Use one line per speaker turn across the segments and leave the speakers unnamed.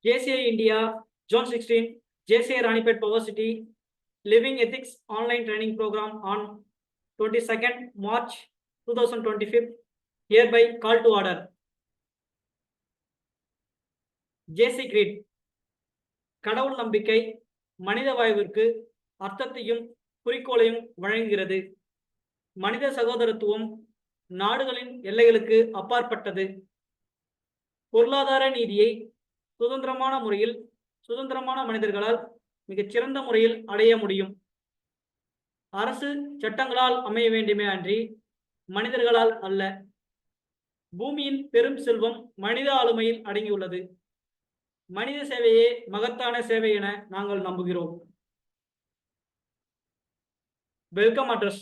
JCI India, Zone 16, JCI Ranipet Power City, Living Ethics Online Training Program on 22nd March 2025, hereby call to order. JC Creed, கடவுள் நம்பிக்கை மனித வாழ்விற்கு அர்த்தத்தையும் குறிக்கோளையும் வழங்குகிறது. மனித சகோதரத்துவம் நாடுகளின் எல்லைகளுக்கு அப்பாற்பட்டது. பொருளாதார நீதியை சுதந்திரமான முறையில் சுதந்திரமான மனிதர்களால் மிகச்சிறந்த முறையில் அடைய முடியும். அரசு சட்டங்களால் அமைய வேண்டுமே அன்றி மனிதர்களால் அல்ல. பூமியின் பெரும் செல்வம் மனித ஆளுமையில் அடங்கியுள்ளது. மனித சேவையே மகத்தான சேவை என நாங்கள் நம்புகிறோம். Welcome address.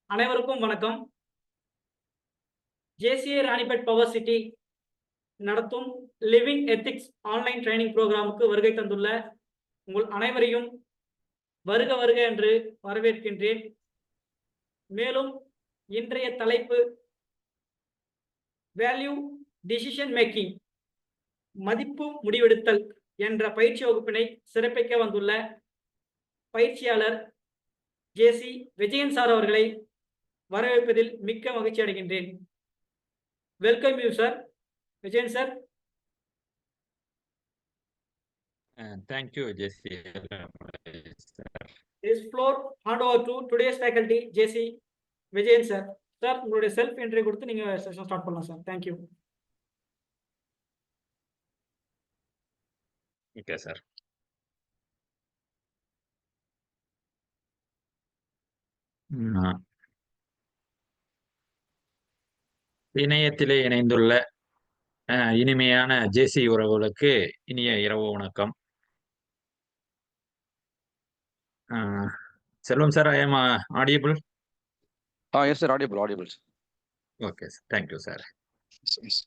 அனைவருக்கும் வணக்கம். JCI ராணிப்பேட் பவர் சிட்டி நடத்தும் லிவிங் எத்திக்ஸ் ஆன்லைன் ட்ரைனிங் ப்ரோக்ராமுக்கு வருகை தந்துள்ள உங்கள் அனைவரையும் வருக வருக என்று வரவேற்கின்றேன். மேலும் இன்றைய தலைப்பு வேல்யூ டிசிஷன் மேக்கிங், மதிப்பு முடிவெடுத்தல் என்ற பயிற்சி வகுப்பினை சிறப்பிக்க வந்துள்ள பயிற்சியாளர் JC விஜயன் சார் அவர்களை வரவேற்பதில் மிக்க மகிழ்ச்சி அடைகின்றேன். Welcome you sir. Vijayan sir.
Thank you, JC.
This floor hand over to today's faculty JC Vijayan sir. Sir உங்களுடைய செல்ஃப் என்ட்ரி கொடுத்து நீங்க செஷன் ஸ்டார்ட் பண்ணலாம் sir. Thank you.
Okay, sir. இணையத்திலே இணைந்துள்ள இனிமையான JC உறவுகளுக்கு இனிய இரவு வணக்கம். செல்வம் sir, I am audible?
Yes sir, audible.
Okay, sir. Thank you, sir.
Yes.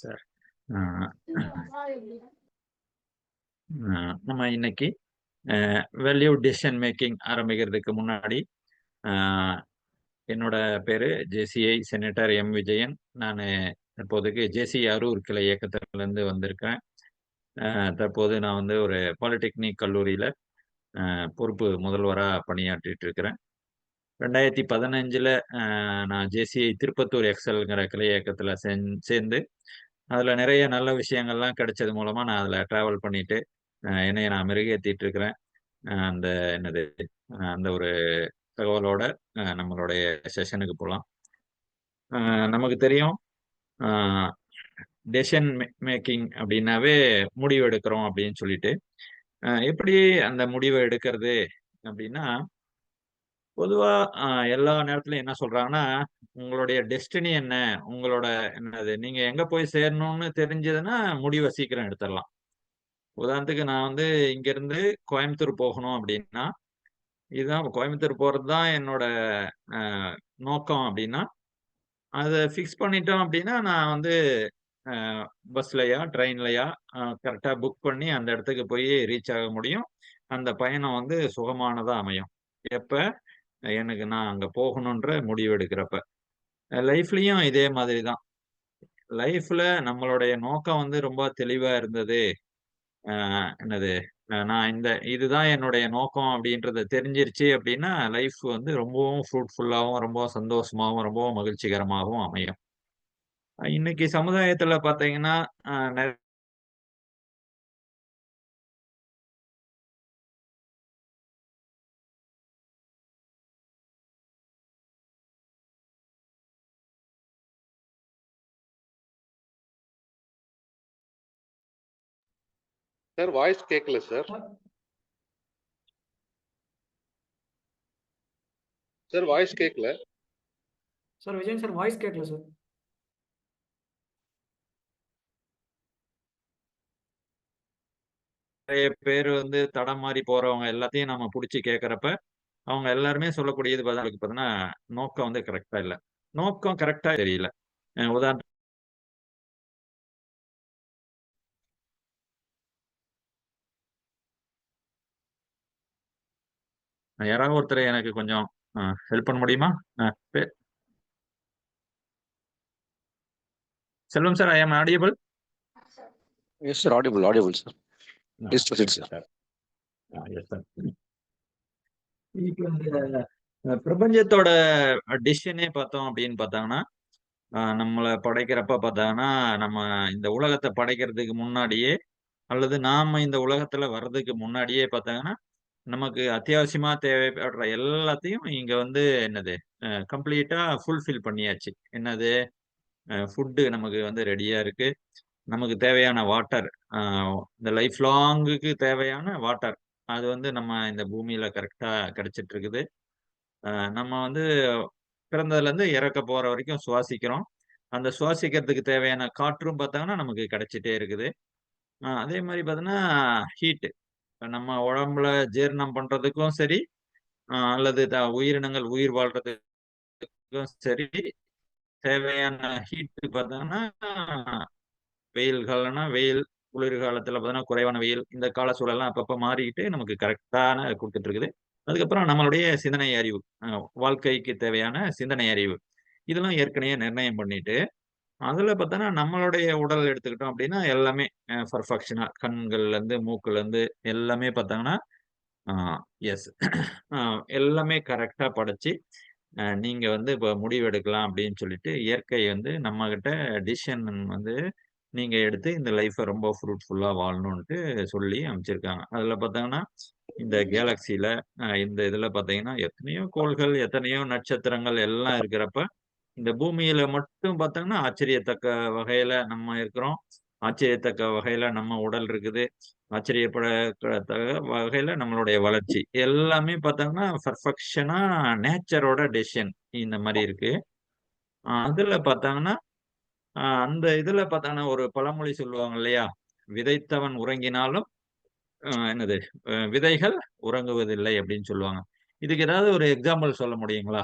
Sir, நம்ம இன்னைக்கு வேல்யூ டிசிஷன் மேக்கிங் ஆரம்பிக்கிறதுக்கு முன்னாடி என்னோட பேரு JCI செனட்டர் M விஜயன். நான் தற்போதைக்கு JCI அரூர் கிளை இயக்கத்திலிருந்து வந்திருக்கேன். தற்போது நான் வந்து ஒரு பாலிடெக்னிக் கல்லூரியில் பொறுப்பு முதல்வராக பணியாற்றிட்டு இருக்கிறேன். 2015 நான் JCI திருப்பத்தூர் எக்ஸல்ங்கிற கிளை இயக்கத்தில் சேர்ந்து அதில் நிறைய நல்ல விஷயங்கள்லாம் கிடைச்சது மூலமாக நான் அதில் ட்ராவல் பண்ணிட்டு என்னைய நான் மெருகேற்றிட்டு இருக்கிறேன். அந்த ஒரு தகவலோட நம்மளுடைய செஷனுக்கு போகலாம். நமக்கு தெரியும், டெசிஷன் மேக்கிங் அப்படின்னாவே முடிவு எடுக்கிறோம் அப்படின்னு சொல்லிட்டு, எப்படி அந்த முடிவை எடுக்கிறது அப்படின்னா, பொதுவா எல்லா நேரத்துலயும் என்ன சொல்றாங்கன்னா, உங்களுடைய டெஸ்டினி என்ன, உங்களோட நீங்க எங்க போய் சேரணும்னு தெரிஞ்சதுன்னா முடிவை சீக்கிரம் எடுத்துடலாம். உதாரணத்துக்கு நான் வந்து இங்க இருந்து கோயம்புத்தூர் போகணும் அப்படின்னா, இதுதான் கோயம்புத்தூர் போறது தான் என்னோட நோக்கம் அப்படின்னா, அதை ஃபிக்ஸ் பண்ணிட்டோம் அப்படின்னா நான் வந்து பஸ்லயா ட்ரெயின்லயா கரெக்டாக புக் பண்ணி அந்த இடத்துக்கு போய் ரீச் ஆக முடியும். அந்த பயணம் வந்து சுகமானதா அமையும். எப்ப எனக்கு நான் அங்க போகணுன்ற முடிவு எடுக்கிறப்ப. லைஃப்லயும் இதே மாதிரி தான். லைஃப்ல நம்மளுடைய நோக்கம் வந்து ரொம்ப தெளிவா இருந்தது. நான் இதுதான் என்னுடைய நோக்கம் அப்படின்றத தெரிஞ்சிருச்சு அப்படின்னா லைஃப் வந்து ரொம்பவும் ஃப்ரூட்ஃபுல்லாகவும் ரொம்ப சந்தோஷமாகவும் ரொம்பவும் மகிழ்ச்சிகரமாகவும் அமையும். இன்னைக்கு சமுதாயத்துல பாத்தீங்கன்னா
சார் வாய்ஸ் கேட்கல சார். சார் வாய்ஸ் கேட்கல.
சார் விஜயன் சார் வாய்ஸ் கேட்கல சார்.
நிறைய பேர் வந்து தடம் மாறி போறவங்க எல்லாத்தையும் நம்ம புடிச்சு கேட்கறப்ப அவங்க எல்லாருமே சொல்லக்கூடியது பார்த்தீங்கன்னா நோக்கம் வந்து கரெக்டா இல்ல. நோக்கம் கரெக்டா தெரியல. உதாரணத்துக்கு யாராவது ஒருத்தர் எனக்கு கொஞ்சம் ஹெல்ப் பண்ண முடியுமா? செல்வம் சார், ஐ ஆம் audible.
Yes, sir. Audible, sir. Please proceed, sir.
இப்ப இந்த பிரபஞ்சத்தோட டிசிஷனே பார்த்தோம் அப்படின்னு பார்த்தாங்கன்னா, நம்மளை படைக்கிறப்ப பார்த்தாங்கன்னா, நம்ம இந்த உலகத்தை படைக்கிறதுக்கு முன்னாடியே அல்லது நாம இந்த உலகத்துல வர்றதுக்கு முன்னாடியே பார்த்தாங்கன்னா, நமக்கு அத்தியாவசியமா தேவைப்படுற எல்லாத்தையும் இங்க வந்து என்னது கம்ப்ளீட்டா ஃபுல்ஃபில் பண்ணியாச்சு. என்னது ஃபுட்டு நமக்கு வந்து ரெடியா இருக்கு. நமக்கு தேவையான வாட்டர், இந்த லைஃப் லாங்குக்கு தேவையான வாட்டர் அது வந்து நம்ம இந்த பூமியில கரெக்டா கிடைச்சிட்டு இருக்குது. நம்ம வந்து பிறந்ததுலேருந்து இறக்க போற வரைக்கும் சுவாசிக்கிறோம். அந்த சுவாசிக்கிறதுக்கு தேவையான காற்றும் பார்த்தாங்கன்னா நமக்கு கிடைச்சிட்டே இருக்குது. அதே மாதிரி பார்த்தீங்கன்னா ஹீட்டு நம்ம உடம்புல ஜீரணம் பண்றதுக்கும் சரி, அல்லது உயிரினங்கள் உயிர் வாழ்றதுக்கும் சரி தேவையான ஹீட்டு பார்த்தோம்னா வெயில் காலம்னா வெயில், குளிர் காலத்துல பார்த்தீங்கன்னா குறைவான வெயில், இந்த கால சூழல்லாம் அப்பப்ப மாறிக்கிட்டு நமக்கு கரெக்டான குடுத்துட்டு இருக்குது. அதுக்கப்புறம் நம்மளுடைய சிந்தனை அறிவு, வாழ்க்கைக்கு தேவையான சிந்தனை அறிவு, இதெல்லாம் ஏற்கனவே நிர்ணயம் பண்ணிட்டு, அதுல பார்த்தோன்னா நம்மளுடைய உடல் எடுத்துக்கிட்டோம் அப்படின்னா எல்லாமே பெர்ஃபெக்ஷனா கண்கள்ல இருந்து, மூக்குல இருந்து எல்லாமே பார்த்தாங்கன்னா, ஆ எஸ் எல்லாமே கரெக்ட்டா படைச்சு, நீங்க வந்து இப்ப முடிவு எடுக்கலாம் அப்படின்னு சொல்லிட்டு, இயற்கை வந்து நம்மகிட்ட டிசிஷன் வந்து நீங்க எடுத்து இந்த லைஃப்ப ரொம்ப ஃப்ரூட்ஃபுல்லா வாழணுன்ட்டு சொல்லி அனுப்பிச்சிருக்காங்க. அதுல பார்த்தாங்கன்னா, இந்த கேலக்ஸில இந்த இதுல பார்த்தீங்கன்னா, எத்தனையோ கோள்கள், எத்தனையோ நட்சத்திரங்கள் எல்லாம் இருக்கிறப்ப, இந்த பூமியில மட்டும் பார்த்தோம்னா, ஆச்சரியத்தக்க வகையில நம்ம இருக்கிறோம். ஆச்சரியத்தக்க வகையில நம்ம உடல் இருக்குது. ஆச்சரியப்படத்தக்க வகையில நம்மளுடைய வளர்ச்சி. எல்லாமே பார்த்தோம்னா, பெர்ஃபெக்ஷனா நேச்சரோட டெசிஷன் இந்த மாரி இருக்கு. அதுல பார்த்தாங்கன்னா, அந்த இதுல பார்த்தாங்கன்னா, ஒரு பழமொழி சொல்லுவாங்க இல்லையா? "விதைத்தவன் உறங்கினாலும் என்னது விதைகள் உறங்குவதில்லை" அப்படின்னு சொல்லுவாங்க. இதுக்கு ஏதாவது ஒரு எக்ஸாம்பிள் சொல்ல முடியுங்களா?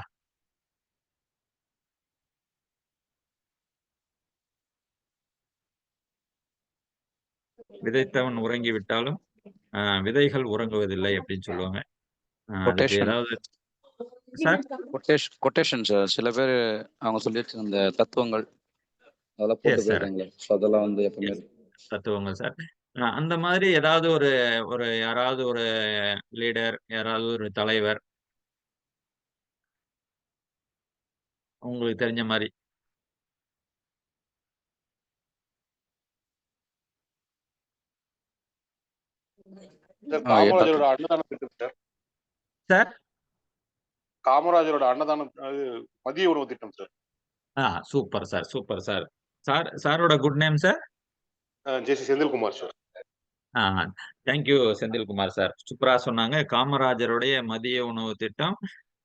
"விதைத்தவன் உறங்கிவிட்டாலும் விதைகள் உறங்குவதில்லை" அப்படின்னு சொல்லுவாங்க. அதுக்கு
Quotation.
ஏதாவது சார்?
Quotation, sir. சில பேர் அவங்க சொல்லி வச்சிருந்த தத்துவங்கள் அதெல்லாம் போட்டு
எஸ் சார்.
போயிருக்காங்க. ஸோ அதெல்லாம் வந்து எப்பவுமே
எஸ். தத்துவங்கள் சார். அந்த மாதிரி ஏதாவது ஒரு ஒரு யாராவது ஒரு லீடர், யாராவது ஒரு தலைவர், உங்களுக்கு தெரிஞ்ச மாரி.
ஆ,
சார் காமராஜரோட அன்னதான திட்டம் சார்.
சார்?
காமராஜரோட அன்னதானம் அது மதிய உணவு திட்டம் sir.
Super sir, super sir. சாரோட good name sir?
JC. Senthilkumar sir.
Thank you Senthilkumar sir. சூப்பரா சொன்னாங்க. காமராஜருடைய மதிய உணவு திட்டம்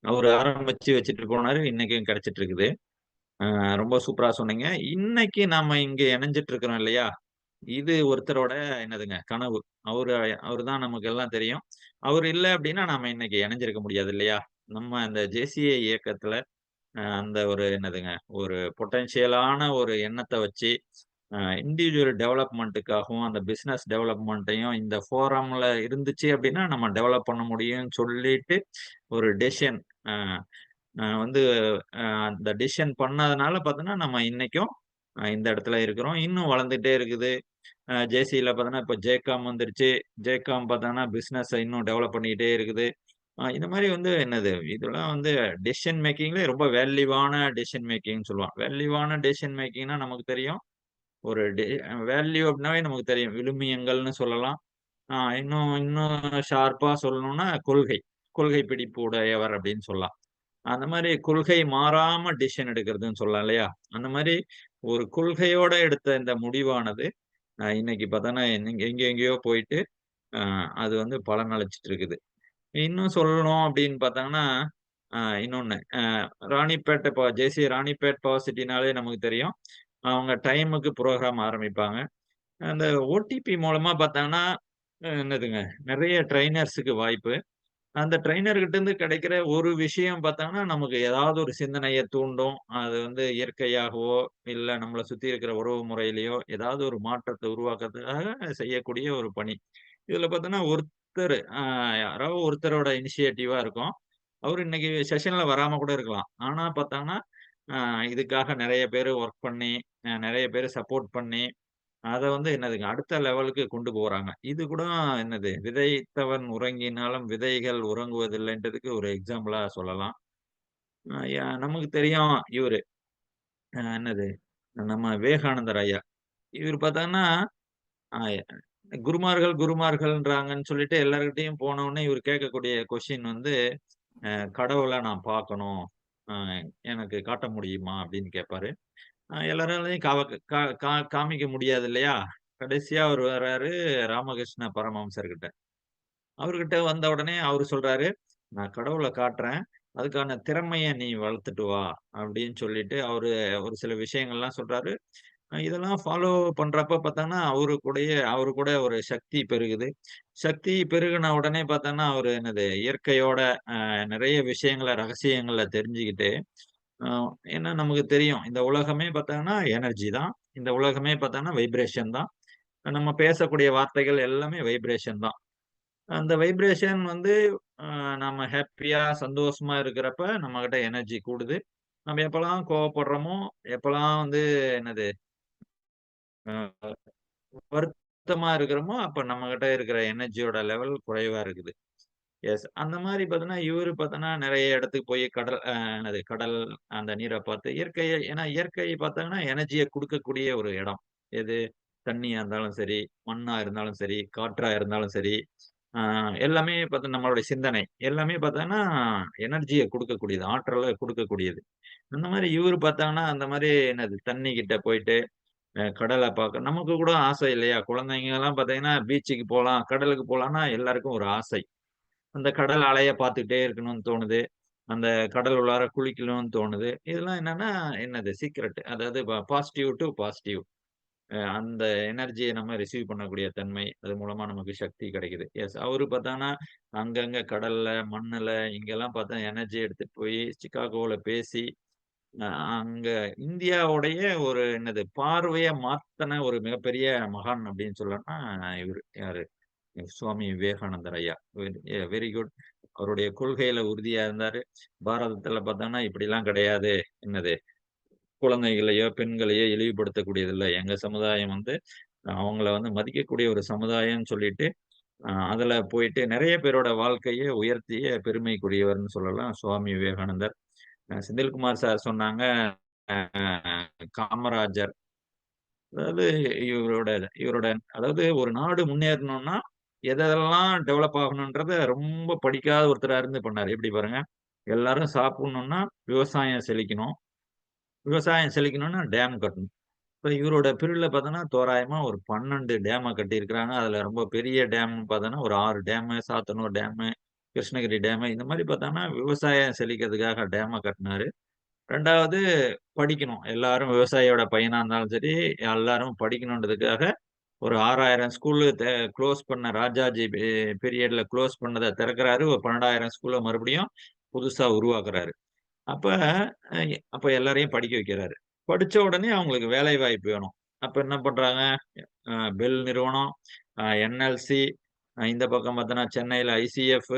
அவரு ஆரம்பிச்சு வச்சுட்டு போனாரு. இன்னைக்கும் கிடைச்சிட்டு இருக்குது. ரொம்ப சூப்பரா சொன்னீங்க. இன்னைக்கு நாம இங்க இணைஞ்சிட்டு இருக்கிறோம் இல்லையா? இது ஒருத்தரோட என்னதுங்க கனவு. அவரு அவரு தான் நமக்கு எல்லாம் தெரியும். அவரு இல்ல அப்படின்னா நாம இன்னைக்கு இணைஞ்சிருக்க முடியாது இல்லையா? நம்ம அந்த ஜேசிஏ இயக்கத்துல அந்த ஒரு என்னதுங்க ஒரு பொட்டன்ஷியலான ஒரு எண்ணத்த வச்சு இண்டிவிஜுவல் டெவலப்மெண்ட்டுக்காகவும் அந்த பிசினஸ் டெவலப்மெண்ட்டையும் இந்த ஃபோரம்ல இருந்துச்சு அப்படின்னா நம்ம டெவலப் பண்ண முடியும்னு சொல்லிட்டு ஒரு டெசிஷன் வந்து அந்த டிசிஷன் பண்ணதுனால பார்த்தோன்னா நம்ம இன்னைக்கும் இந்த இடத்துல இருக்கிறோம். இன்னும் வளர்ந்துட்டே இருக்குது. ஜேசியில பார்த்தோன்னா இப்போ ஜேகாம் வந்துருச்சு. ஜேகாம் பார்த்தோன்னா பிசினஸ இன்னும் டெவலப் பண்ணிக்கிட்டே இருக்குது. இந்த மாரி வந்து என்னது இதெல்லாம் வந்து டெசிஷன் மேக்கிங்ல ரொம்ப வேல்யூவான டெசிஷன் மேக்கிங்ன்னு சொல்லுவாங்க. வேல்யூவான டெசிஷன் மேக்கிங்னா நமக்கு தெரியும். ஒரு வேல்யூ அப்படின்னாவே நமக்கு தெரியும். விழுமியங்கள்னு சொல்லலாம். இன்னும் இன்னும் ஷார்ப்பா சொல்லணும்னா கொள்கை. கொள்கை பிடிப்பு உடையவர் அப்படின்னு சொல்லலாம். அந்த மாரி கொள்கை மாறாம டிசிஷன் எடுக்கிறதுன்னு சொல்லலாம் இல்லையா? அந்த மாரி ஒரு கொள்கையோட எடுத்த இந்த முடிவானது, இன்னைக்கு பார்த்தோன்னா எங்கெங்கேயோ போயிட்டு, அ அது வந்து பலனளிச்சுட்டு இருக்குது. இன்னும் சொல்லணும் அப்படின்னு பார்த்தாங்கன்னா, இன்னொன்னு ராணிப்பேட்டை ஜேசி ராணிப்பேட் பவர் சிட்டினாலே நமக்கு தெரியும். அவங்க டைமுக்கு ப்ரோக்ராம் ஆரம்பிப்பாங்க. அந்த ஓடிபி மூலமா பார்த்தாங்கன்னா என்னதுங்க நிறைய ட்ரைனர்ஸுக்கு வாய்ப்பு. அந்த ட்ரெய்னர்கிட்ட இருந்து கிடைக்கிற ஒரு விஷயம் பார்த்தாங்கன்னா, நமக்கு ஏதாவது ஒரு சிந்தனைய தூண்டும். அது வந்து இயற்கையாகவோ, இல்ல நம்மள சுத்தி இருக்கிற உறவு முறையிலயோ, ஏதாவது ஒரு மாற்றத்த உருவாக்குறதுக்காக செய்யக்கூடிய ஒரு பணி. இதுல பார்த்தோன்னா, யாரோ ஒருத்தரோட இனிஷியேட்டிவா இருக்கும். அவரு இன்னைக்கு செஷன்ல வராம கூட இருக்கலாம். ஆனா பார்த்தாங்கன்னா, அ இதுக்காக நெறைய பேரு ஒர்க் பண்ணி, நெறைய பேரு சப்போர்ட் பண்ணி, அத வந்து என்னதுங்க, அடுத்த லெவலுக்கு கொண்டு போறாங்க. இது கூட என்னது, விதைத்தவன் உறங்கினாலும் விதைகள் உறங்குவதில்லைன்றதுக்கு ஒரு எக்ஸாம்பிளா சொல்லலாம். நமக்கு தெரியும் இவரு என்னது, நம்ம விவேகானந்தர் ஐயா. இவரு பார்த்தாங்கன்னா, அ குருமார்கள்ன்றாங்கன்னு சொல்லிட்டு எல்லார்கிட்டயும் போனவுனே இவரு கேட்கக்கூடிய கொஸ்டின் வந்து, கடவுள நான் பார்க்கணும். அ எனக்கு காட்ட முடியுமா? அப்படின்னு கேட்பாரு. எல்லாராலயும் காவ கா கா காமிக்க முடியாது இல்லையா? கடைசியா அவரு வர்றாரு ராமகிருஷ்ண பரமஹம்சர்கிட்ட. அவர்கிட்ட வந்த உடனே அவரு சொல்றாரு, "நான் கடவுள காட்டுறேன். அதுக்கான திறமைய நீ வளர்த்துட்டு வா" அப்படின்னு சொல்லிட்டு அவரு ஒரு சில விஷயங்கள்லாம் சொல்றாரு. இதெல்லாம் ஃபாலோ பண்றப்ப பார்த்தான்னா, அவரு கூட ஒரு சக்தி பெருகுது. சக்தி பெருகுன உடனே பார்த்தான்னா, அவரு என்னது இயற்கையோட நிறைய விஷயங்கள, ரகசியங்கள தெரிஞ்சுக்கிட்டு, அ ஏன்னா நமக்கு தெரியும். இந்த உலகமே பார்த்தாங்கன்னா எனர்ஜி தான். இந்த உலகமே பார்த்தாங்கன்னா வைப்ரேஷன் தான். நம்ம பேசக்கூடிய வார்த்தைகள் எல்லாமே வைப்ரேஷன் தான். அந்த வைப்ரேஷன் வந்து அ நம்ம ஹேப்பியா, சந்தோஷமா இருக்கிறப்ப நம்மகிட்ட எனர்ஜி கூடுது. நம்ம எப்பலாம் கோவப்படுறோமோ, எப்பலாம் வந்து என்னது அ வருத்தமா இருக்கிறோமோ, அப்ப நம்மகிட்ட இருக்கிற எனர்ஜியோட லெவல் குறைவா இருக்குது. எஸ். அந்த மாரி பார்த்தோன்னா, இவரு பார்த்தோன்னா நெறைய இடத்துக்கு போய் என்னது கடல் அந்த நீர பார்த்து ஏன்னா இயற்கை பார்த்தாங்கன்னா, எனர்ஜிய குடுக்கக்கூடிய ஒரு இடம். எது? தண்ணியா இருந்தாலும் சரி, மண்ணா இருந்தாலும் சரி, காற்றா இருந்தாலும் சரி, ஆ எல்லாமே பார்த்தா நம்மளுடைய சிந்தனை. எல்லாமே பார்த்தோன்னா, எனர்ஜிய குடுக்கக்கூடியது. ஆற்றல குடுக்கக்கூடியது. அந்த மாரி இவரு பார்த்தாங்கன்னா, அந்த மாரி என்னது தண்ணி கிட்ட போயிட்டு, கடல பார்க்க நமக்கு கூட ஆசை இல்லையா? குழந்தைங்கலாம் பார்த்தீங்கன்னா, பீச்சுக்கு போலாம், கடலுக்கு போலான்னா எல்லாருக்கும் ஒரு ஆசை. அந்த கடல் அலைய பார்த்துக்கிட்டே இருக்கணும்னு தோணுது. அந்த கடல் உள்ளார குளிக்கணும்னு தோணுது. இதெல்லாம் என்னன்னா, என்னது சீக்ரெட். அதாவது பாசிட்டிவ் டூ பாசிட்டிவ். அந்த எனர்ஜிய நம்ம ரிசீவ் பண்ணக்கூடிய தன்மை. அது மூலமா நமக்கு சக்தி கிடைக்குது. எஸ். அவரு பார்த்தான்னா, அங்கங்க கடல்ல, மண்ணுல இங்கெல்லாம் பார்த்தா எனர்ஜி எடுத்துட்டு போய் சிக்காகோல பேசி, அ அங்க இந்தியாவுடைய ஒரு என்னது பார்வைய மாத்துன ஒரு மிகப்பெரிய மகான் அப்படின்னு சொல்லணும்னா, இவரு யாரு? சுவாமி விவேகானந்தர் ஐயா. Very good. அவருடைய கொள்கையில உறுதியா இருந்தாரு. பாரதத்துல பார்த்தோம்னா இப்படிலாம் கிடையாது. என்னது குழந்தைகளையோ, பெண்களையோ இழிவுபடுத்தக்கூடியது இல்ல. எங்க சமுதாயம் வந்து அவங்கள வந்து மதிக்கக்கூடிய ஒரு சமுதாயம்னு சொல்லிட்டு, அதுல போயிட்டு நெறைய பேரோட வாழ்க்கைய உயர்த்திய பெருமைக்குரியவர்ன்னு சொல்லலாம் சுவாமி விவேகானந்தர். செந்தில்குமார் சார் சொன்னாங்க, அ காமராஜர். அதாவது இவரோட இவரோட அதாவது ஒரு நாடு முன்னேறணும்னா, எதெல்லாம் டெவலப் ஆகணும்ன்றத ரொம்ப படிக்காத ஒருத்தரா இருந்து பண்ணாரு. எப்படி பாருங்க. எல்லாரும் சாப்பிடணும்னா விவசாயம் செழிக்கணும். விவசாயம் செழிக்கணும்னா டேம் கட்டணும். இப்ப இவரோட பீரியட்ல பார்த்தோன்னா, தோராயமா ஒரு 12 டேம கட்டியிருக்கிறாங்க. அதுல ரொம்ப பெரிய டேம்ன்னு பார்த்தோன்னா, ஒரு 6 dam, Sathanur dam, Krishnagiri dam இந்த மாரி பார்த்தோன்னா, விவசாயம் செழிக்கிறதுக்காக டேம கட்டுனாரு. 2வது படிக்கணும். எல்லாரும் விவசாயியோட பையனா இருந்தாலும் சரி, எல்லாரும் படிக்கணுன்றதுக்காக ஒரு 6000 ஸ்கூலு குளோஸ் பண்ண ராஜாஜி பீரியட்ல குளோஸ் பண்ணத திறக்கிறாரு. ஒரு 12,000 ஸ்கூல மறுபடியும் புதுசா உருவாக்குறாரு. அப்ப அப்ப எல்லாரையும் படிக்க வைக்கிறாரு. படிச்ச உடனே அவங்களுக்கு வேலை வாய்ப்பு வேணும். அப்ப என்ன பண்றாங்க? பெல் நிறுவனம், என்எல்சி, இந்த பக்கம் பார்த்தோன்னா சென்னையில ஐசிஎஃப்,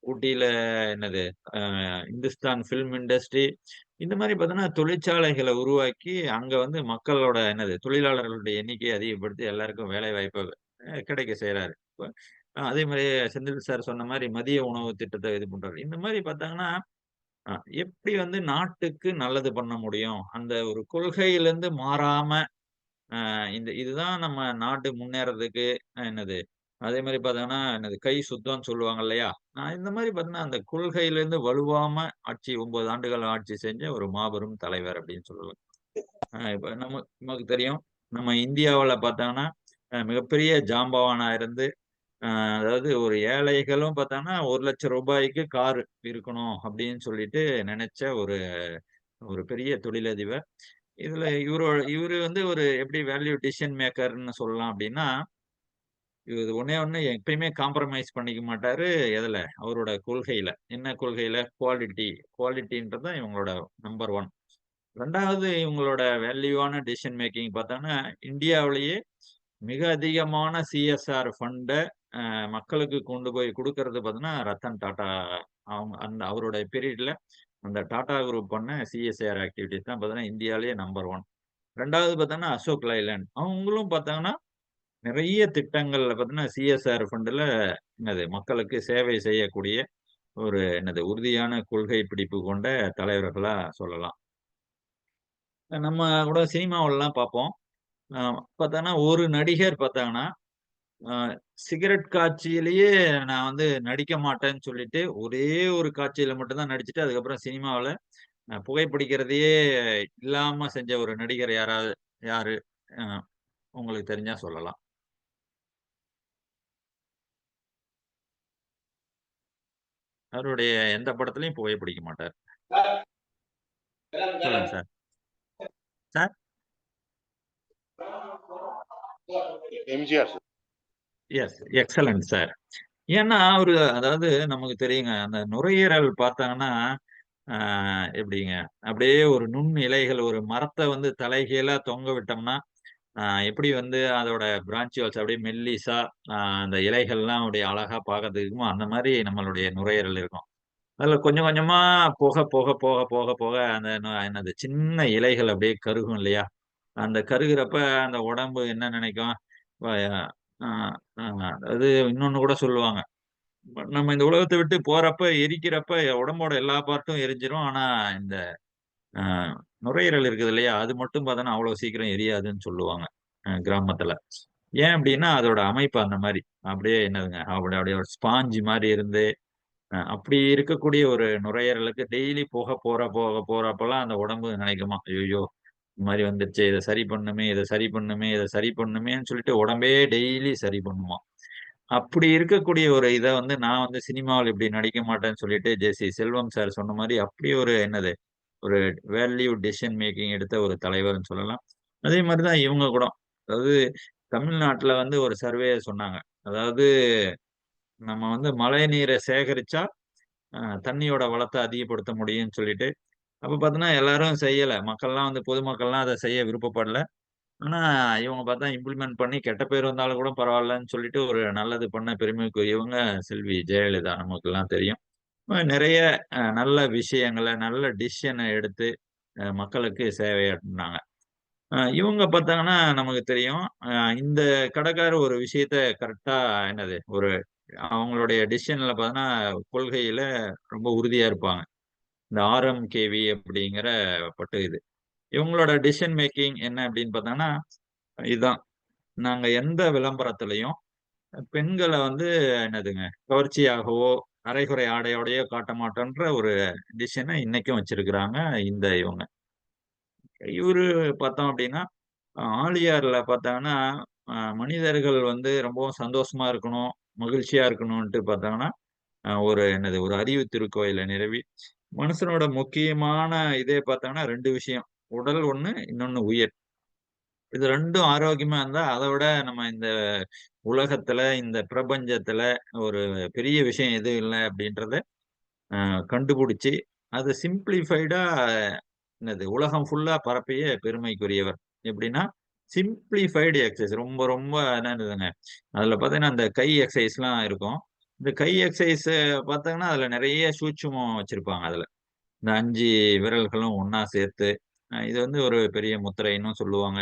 ஊட்டியில என்னது இந்துஸ்தான் ஃபில்ம் இண்டஸ்ட்ரி இந்த மாரி பார்த்தோன்னா, தொழிற்சாலைகள உருவாக்கி, அங்க வந்து மக்களோட என்னது தொழிலாளர்களுடைய எண்ணிக்கைய அதிகப்படுத்தி எல்லாருக்கும் வேலை வாய்ப்ப கிடைக்க செய்றாரு. இப்ப அதே மாரி செந்தில் சார் சொன்ன மாரி மதிய உணவு திட்டத்த இது பண்றாரு. இந்த மாரி பார்த்தாங்கன்னா, அ எப்படி வந்து நாட்டுக்கு நல்லது பண்ண முடியும்? அந்த ஒரு கொள்கையிலிருந்து மாறாம, இதுதான் நம்ம நாடு முன்னேறதுக்கு என்னது அதே மாரி பார்த்தோங்கன்னா, என்னது கை சுத்தம்ன்னு சொல்லுவாங்க இல்லையா? இந்த மாரி பார்த்தீங்கன்னா, அந்த கொள்கையிலிருந்து வலுவாம 9 ஆண்டுகள் ஆட்சி செஞ்ச ஒரு மாபெரும் தலைவர் அப்படின்னு சொல்லலாம். இப்ப நமக்கு தெரியும். நம்ம இந்தியாவுல பார்த்தோம்னா, மிகப்பெரிய ஜாம்பவானா இருந்து அதாவது ஒரு ஏழைகளும் பார்த்தாங்கன்னா 1,00,000 ரூபாய்க்கு கார் இருக்கணும் அப்படின்னு சொல்லிட்டு நினைச்ச ஒரு ஒரு பெரிய தொழிலதிபர். இதுல இவரு வந்து ஒரு எப்படி வேல்யூ டிசிஷன் மேக்கர்ன்னு சொல்லலாம் அப்படின்னா, இது ஒண்ணே ஒண்ணு எப்பயுமே காம்ப்ரமைஸ் பண்ணிக்க மாட்டாரு. எதுல? அவரோட கொள்கையில. என்ன கொள்கையில? குவாலிட்டி. குவாலிட்டின்றது தான் இவங்களோட நம்பர் 1. 2வது இவங்களோட வேல்யூவான டிசிஷன் மேக்கிங் பார்த்தோம்னா, இந்தியாவிலேயே மிக அதிகமான சிஎஸ்ஆர் ஃபண்ட மக்களுக்கு கொண்டு போய் குடுக்கறது பார்த்தீங்கன்னா, ரத்தன் டாடா அவங்க அந்த அவருடைய பீரியட்ல அந்த டாடா குரூப் பண்ண சிஎஸ்ஆர் ஆக்டிவிட்டீஸ் தான் பார்த்தீங்கன்னா, இந்தியாவிலேயே நம்பர் 1. 2வது பார்த்தோம்னா, அசோக் லைலேண்ட். அவங்களும் பார்த்தாங்கன்னா, நிறைய திட்டங்கள்ல பார்த்தீங்கன்னா, சிஎஸ்ஆர் ஃபண்டுல என்னது மக்களுக்கு சேவை செய்யக்கூடிய ஒரு என்னது உறுதியான கொள்கை பிடிப்பு கொண்ட தலைவர்களா சொல்லலாம். நம்ம கூட சினிமாவுலலாம் பார்ப்போம். அ பார்த்தோன்னா, ஒரு நடிகர் பார்த்தாங்கன்னா, அ சிகரெட் காட்சியிலேயே நான் வந்து நடிக்க மாட்டேன்னு சொல்லிட்டு, ஒரே ஒரு காட்சியில மட்டும் தான் நடிச்சுட்டு, அதுக்கப்புறம் சினிமாவுல புகைப்பிடிக்கிறதையே இல்லாம செஞ்ச ஒரு நடிகர் யாரு? அ உங்களுக்கு தெரிஞ்சா சொல்லலாம். அவருடைய எந்த படத்துலயும் புகைப்பிடிக்க மாட்டார். சொல்லுங்க sir. Sir?
MGR sir.
Excellent sir. ஏன்னா, அவரு அதாவது நமக்கு தெரியுங்க. அந்த நுரையீரல் பார்த்தாங்கன்னா, ஆ எப்படிங்க? அப்படியே ஒரு நுண் இலைகள் ஒரு மரத்த வந்து தலைகீழா தொங்க விட்டோம்னா, எப்படி வந்து அதோட பிரான்ச்சியோல்ஸ் அப்படியே மெல்லிசா, அ அந்த இலைகள்லாம் அப்படியே அழகா பார்க்கறதுக்கு இருக்குமோ, அந்த மாரி நம்மளுடைய நுரையீரல் இருக்கும். அதுல கொஞ்சம் கொஞ்சமா போக அந்த என்னது சின்ன இலைகள் அப்படியே கருகும் இல்லையா? அந்த கருகுறப்ப அந்த உடம்பு என்ன நினைக்கும்? வ அ அ அது இன்னொன்னு கூட சொல்லுவாங்க. நம்ம இந்த உலகத்த விட்டு போறப்ப, எரிக்கிறப்ப உடம்போட எல்லா பார்ட்டும் எரிஞ்சிரும். ஆனா, இந்த அ நுரையீரல் இருக்குது இல்லையா? அது மட்டும் பார்த்தோன்னா, அவ்வளோ சீக்கிரம் எரியாதுன்னு சொல்லுவாங்க, கிராமத்துல. ஏன் அப்டின்னா, அதோட அமைப்பு அந்த மாரி. அப்படியே என்னதுங்க, அப்படியே ஒரு ஸ்பாஞ்ச் மாரி இருந்து, அப்படி இருக்கக்கூடிய ஒரு நுரையீரலுக்கு டெய்லி புகை போறப்பலாம் அந்த உடம்பு நினைக்குமா, "ஐய்யய்யோ! இந்த மாரி வந்துருச்சே, இத சரி பண்ணணுமே, இத சரி பண்ணணுமே, இத சரி பண்ணணுமேன்னு" சொல்லிட்டு உடம்பே டெய்லி சரி பண்ணுமாம். அப்படி இருக்கக்கூடிய ஒரு இத வந்து நான் வந்து சினிமாவுல இப்படி நடிக்க மாட்டேன்னு சொல்லிட்டு, ஜே.சி. செல்வம் சார் சொன்ன மாரி அப்படி ஒரு என்னது, ஒரு வேல்யூ டெசிஷன் மேக்கிங் எடுத்த ஒரு தலைவர்ன்னு சொல்லலாம். அதே மாரி தான் இவங்க கூட. அதாவது தமிழ்நாட்டுல வந்து ஒரு சர்வே சொன்னாங்க. அதாவது நம்ம வந்து மழை நீரை சேகரிச்சா, அ தண்ணியோட வளத்த அதிகப்படுத்த முடியும்னு சொல்லிட்டு, அப்ப பார்த்தீங்கன்னா எல்லாரும் செய்யல. மக்கள்லாம் வந்து பொதுமக்கள்லாம் அத செய்ய விருப்பப்படல. ஆனா, இவங்க பார்த்தா இம்ப்ளிமெண்ட் பண்ணி கெட்ட பேர் வந்தாலும் கூட பரவாயில்லன்னு சொல்லிட்டு ஒரு நல்லது பண்ண பெருமைக்குரியவங்க செல்வி ஜெயலலிதா நமக்கெல்லாம் தெரியும். நெறைய நல்ல விஷயங்கள, நல்ல டிசிஷன எடுத்து மக்களுக்கு சேவையாற்றுனாங்க. இவங்க பார்த்தாங்கன்னா நமக்கு தெரியும். அ இந்த கடைக்காரர் ஒரு விஷயத்த கரெக்ட்டா என்னது ஒரு அவங்களுடைய டிசிஷன்ல பார்த்தீங்கன்னா, கொள்கையில ரொம்ப உறுதியா இருப்பாங்க. இந்த ஆர்எம்கேவி அப்படிங்கிற இது. இவங்களோட டிசிஷன் மேக்கிங் என்ன அப்படின்னு பார்த்தாங்கன்னா, இதான். நாங்க எந்த விளம்பரத்திலயும் பெண்கள வந்து என்னதுங்க, கவர்ச்சியாகவோ, அரைகுறை ஆடையோடயோ காட்ட மாட்டோன்ற ஒரு டிசிஷன இன்னைக்கும் வச்சிருக்கிறாங்க இவங்க. இவரு பார்த்தோம் அப்டின்னா, ஆழியார்ல பார்த்தாங்கன்னா, மனிதர்கள் வந்து ரொம்பவும் சந்தோஷமா இருக்கணும், மகிழ்ச்சியா இருக்கணுன்ட்டு பார்த்தாங்கன்னா, ஒரு என்னது ஒரு அறிவு திருக்கோயில நிறுவி, மனுஷனோட முக்கியமான இதே பார்த்தாங்கன்னா 2 விஷயம். உடல் ஒண்ணு, இன்னொன்னு உயிர். இது 2ம் ஆரோக்கியமா இருந்தா, அத விட நம்ம இந்த உலகத்துல, இந்த பிரபஞ்சத்துல ஒரு பெரிய விஷயம் எதுவும் இல்ல அப்டின்றத கண்டுபுடிச்சு, அத சிம்ப்ளிஃபைடா என்னது உலகம் ஃபுல்லா பரப்பிய பெருமைக்குரியவர். எப்டின்னா, சிம்ப்ளிஃபைடு எக்சர்சைஸ் ரொம்ப ரொம்ப என்னதுங்க, அதுல பார்த்தீங்கன்னா, அந்த கை எக்சர்சைஸ்லாம் இருக்கும். இந்த கை எக்சர்சைஸ் பார்த்தாங்கன்னா, அதுல நெறைய சூட்சுமம் வச்சிருப்பாங்க அதுல. இந்த 5 விரல்களும் ஒண்ணா சேர்த்து, இது வந்து ஒரு பெரிய முத்திரைன்னும் சொல்லுவாங்க.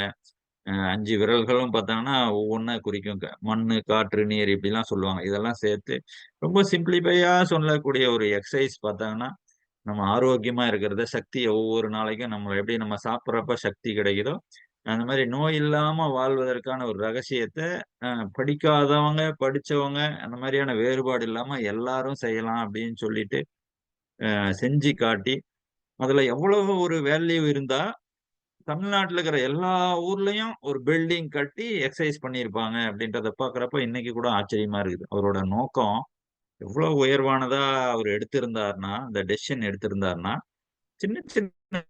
5 விரல்களும் பார்த்தாங்கன்னா, ஒவ்வொண்ணா குறிக்கும். மண்ணு, காற்று, நீர் இப்படிலாம் சொல்லுவாங்க. இதெல்லாம் சேர்த்து ரொம்ப சிம்ப்ளிஃபையா சொல்லக்கூடிய ஒரு எக்சர்சைஸ் பார்த்தாங்கன்னா, நம்ம ஆரோக்கியமா இருக்கிறத சக்திய ஒவ்வொரு நாளைக்கும் எப்படி நம்ம சாப்பிடுறப்ப சக்தி கிடைக்குதோ, அந்த மாரி நோய் இல்லாம வாழ்வதற்கான ஒரு ரகசியத்த அ படிக்காதவங்க, படிச்சவங்க அந்த மாரியான வேறுபாடு இல்லாம எல்லாரும் செய்யலாம் அப்படின்னு சொல்லிட்டு, செஞ்சு காட்டி, அதுல எவ்வளவு ஒரு வேல்யூ இருந்தா தமிழ்நாட்டுல இருக்கிற எல்லா ஊர்லயும் ஒரு பில்டிங் கட்டி எக்ஸசைஸ் பண்ணியிருப்பாங்க அப்படின்றத பாக்குறப்ப இன்னைக்கு கூட ஆச்சரியமா இருக்குது. அவரோட நோக்கம் எவ்வளவு உயர்வானதா அவர் எடுத்திருந்தாருன்னா, அந்த டெசிஷன் எடுத்திருந்தாருன்னா, சின்ன சின்ன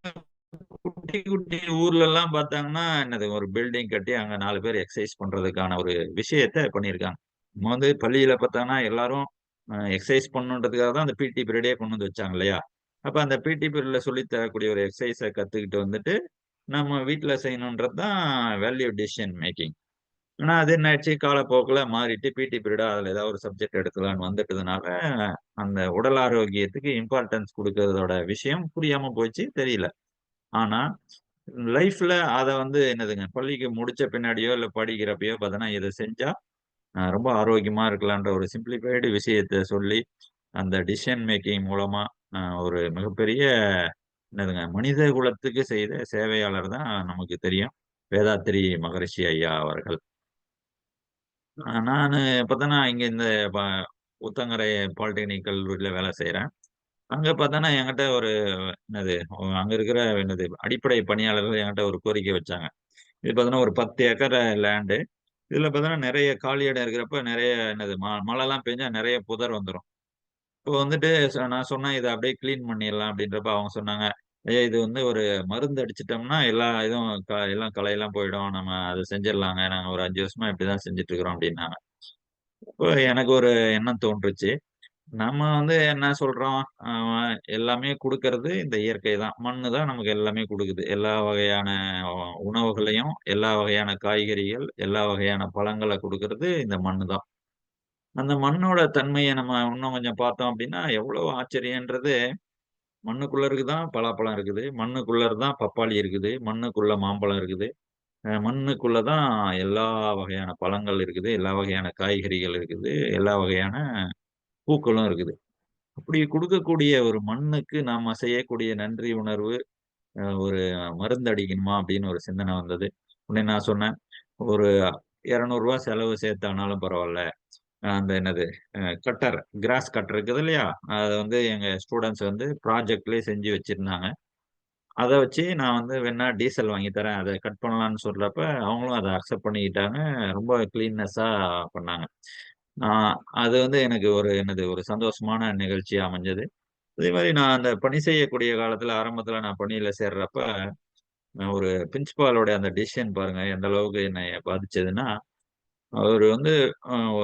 குட்டி குட்டி ஊர்ல எல்லாம் பார்த்தாங்கன்னா என்னது ஒரு பில்டிங் கட்டி அங்க 4 பேர் எக்ஸசைஸ் பண்றதுக்கான ஒரு விஷயத்த பண்ணியிருக்காங்க. நம்ம வந்து பள்ளியில பார்த்தாங்கன்னா எல்லாரும் எக்ஸசைஸ் பண்ணணுன்றதுக்காக தான் அந்த பிடி பீரியடே கொண்டு வந்து வச்சாங்க இல்லையா? அப்ப அந்த பிடி பீரியட்ல சொல்லி தரக்கூடிய ஒரு எக்ஸசைஸ கத்துக்கிட்டு வந்துட்டு, நம்ம வீட்ல செய்யணுன்றது தான் வேல்யூ டெசிஷன் மேக்கிங். ஆனா அது என்ன ஆயிடுச்சு, காலப்போக்குல மாறிட்டு பிடி பீரியடா அதுல ஏதாவது ஒரு சப்ஜெக்ட் எடுக்கலான்னு வந்துட்டதுனால, அந்த உடல் ஆரோக்கியத்துக்கு இம்பார்ட்டன்ஸ் குடுக்கறதோட விஷயம் புரியாம போச்சு, தெரியல. ஆனா, லைஃப்ல அத வந்து என்னதுங்க, பள்ளிக்கு முடிச்ச பின்னாடியோ, இல்ல படிக்கிறப்பயோ பார்த்தோன்னா, இத செஞ்சா ரொம்ப ஆரோக்கியமா இருக்கலான்ற ஒரு சிம்ப்ளிஃபைடு விஷயத்த சொல்லி, அந்த டிசிஷன் மேக்கிங் மூலமா ஒரு மிகப்பெரிய என்னதுங்க, மனித குலத்துக்கு செய்த சேவையாளர் தான் நமக்கு தெரியும். வேதாத்திரி மகரிஷி ஐயா அவர்கள். நானு பார்த்தோன்னா, இங்க இந்த ப ஊத்தங்கரை பாலிடெக்னிக் கல்லூரியில வேலை செய்றேன். அங்க பார்த்தோன்னா, என்கிட்ட ஒரு என்னது, அங்க இருக்கிற என்னது அடிப்படை பணியாளர்கள் என்கிட்ட ஒரு கோரிக்கை வச்சாங்க. இது பார்த்தீங்கன்னா, ஒரு 10 ஏக்கர் லேண்டு. இதுல பார்த்தீங்கன்னா, நெறைய காலி இடம் இருக்கிறப்ப நெறைய என்னது மழைலாம் பெஞ்சா நெறைய புதர் வந்துரும். இப்போ வந்துட்டு நான் சொன்னேன், "இத அப்படியே கிளீன் பண்ணிறலாம்." அப்படின்றப்ப அவங்க சொன்னாங்க, "ஐயா இது வந்து ஒரு மருந்து அடிச்சுட்டோம்னா எல்லா இதுவும் எல்லாம் களையெல்லாம் போயிடும். நம்ம அத செஞ்சிடலாங்க. நாங்க ஒரு 5 வருஷமா இப்படிதான் செஞ்சுட்டு இருக்கிறோம்." அப்படின்னாங்க. அப்போ எனக்கு ஒரு எண்ணம் தோன்றுச்சு. நம்ம வந்து என்ன சொல்றோம், அ எல்லாமே குடுக்கறது இந்த இயற்கை தான். மண்ணு தான் நமக்கு எல்லாமே குடுக்குது. எல்லா வகையான அ உணவுகளையும், எல்லா வகையான காய்கறிகள், எல்லா வகையான பழங்கள குடுக்குறது இந்த மண்ணு தான். அந்த மண்ணோட தன்மைய நம்ம இன்னும் கொஞ்சம் பார்த்தோம் அப்டின்னா, எவ்வளவு ஆச்சரியன்றது, மண்ணுக்குள்ளருக்கு தான் பலாப்பழம் இருக்குது. மண்ணுக்குள்ளர் தான் பப்பாளி இருக்குது. மண்ணுக்குள்ள மாம்பழம் இருக்குது. மண்ணுக்குள்ள தான் எல்லா வகையான பழங்கள் இருக்குது. எல்லா வகையான காய்கறிகள் இருக்குது. எல்லா வகையான பூக்களும் இருக்குது. அப்படி குடுக்கக்கூடிய ஒரு மண்ணுக்கு நாம செய்யக்கூடிய நன்றி உணர்வு, ஒரு மருந்து அடிக்கணுமா அப்படின்னு ஒரு சிந்தனை வந்தது. உடனே நான் சொன்னேன், "ஒரு ரூ. 200 செலவு சேர்த்தானாலும் பரவால்ல. அந்த என்னது கட்டர், கிராஸ் கட்டர் இருக்குது இல்லையா? அத வந்து எங்க ஸ்டூடண்ட்ஸ் வந்து ப்ராஜெக்ட்லயே செஞ்சு வச்சிருந்தாங்க. அத வச்சு நான் வந்து வேணா டீசல் வாங்கி தரேன். அத கட் பண்ணலான்னு சொல்றப்ப, அவங்களும் அத அக்செப்ட் பண்ணிக்கிட்டாங்க. ரொம்ப கிளீன்னஸா பண்ணாங்க. ஆ அது வந்து எனக்கு ஒரு என்னது ஒரு சந்தோஷமான நிகழ்ச்சியா அமைஞ்சது. அதே மாரி நான் அந்த பணி செய்யக்கூடிய காலத்துல ஆரம்பத்துல நான் பணியில சேர்றப்ப, ஒரு பிரின்சிபாலோட அந்த டிசிஷன் பாருங்க எந்த அளவுக்கு என்னைய பாதிச்சதுன்னா, அவரு வந்து அ ஒ